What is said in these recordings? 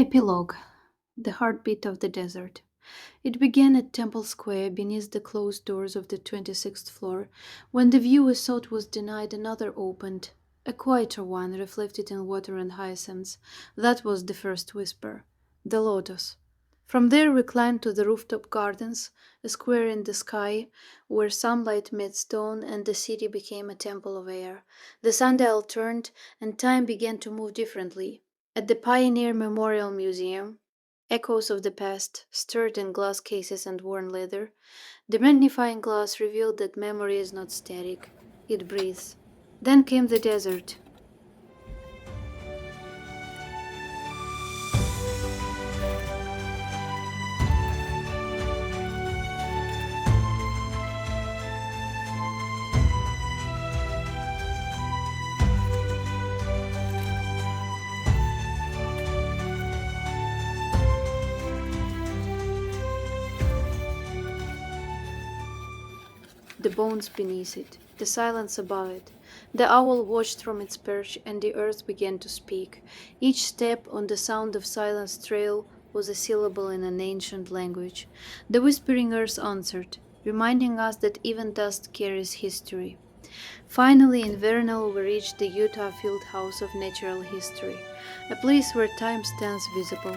Epilogue. The heartbeat of the desert. It began at Temple Square beneath the closed doors of the 26th floor. When the view we sought was denied, another opened, a quieter one reflected in water and hyacinths. That was the first whisper. The Lotus. From there we climbed to the rooftop gardens, a square in the sky, where sunlight met stone and the city became a temple of air. The sundial turned, and time began to move differently. At the Pioneer Memorial Museum, echoes of the past, stirred in glass cases and worn leather, the magnifying glass revealed that memory is not static, it breathes. Then came the desert. The bones beneath it, the silence above it. The owl watched from its perch, and the earth began to speak. Each step on the sound of silence trail was a syllable in an ancient language. The whispering earth answered, reminding us that even dust carries history. Finally, in Vernal, we reached the Utah Field House of Natural History, a place where time stands visible.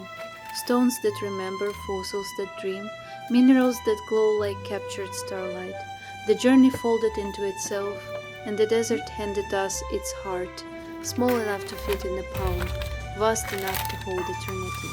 Stones that remember, fossils that dream, minerals that glow like captured starlight. The journey folded into itself, and the desert handed us its heart, small enough to fit in a palm, vast enough to hold eternity.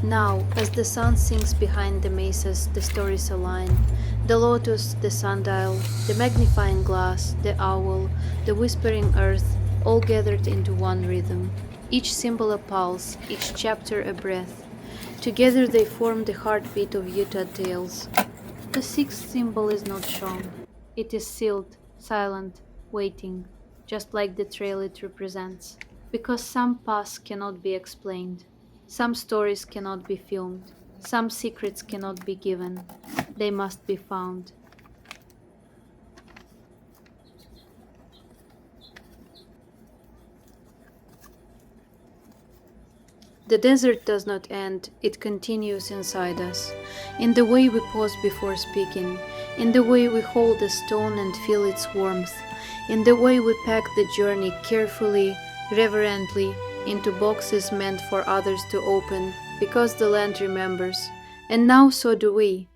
Now, as the sun sinks behind the mesas, the stories align. The lotus, the sundial, the magnifying glass, the owl, the whispering earth, all gathered into one rhythm. Each symbol a pulse, each chapter a breath. Together they form the heartbeat of Utah tales. The sixth symbol is not shown. It is sealed, silent, waiting, just like the trail it represents. Because some paths cannot be explained. Some stories cannot be filmed. Some secrets cannot be given. They must be found. The desert does not end, it continues inside us. In the way we pause before speaking, in the way we hold a stone and feel its warmth, in the way we pack the journey carefully, reverently, into boxes meant for others to open, because the land remembers. And now so do we.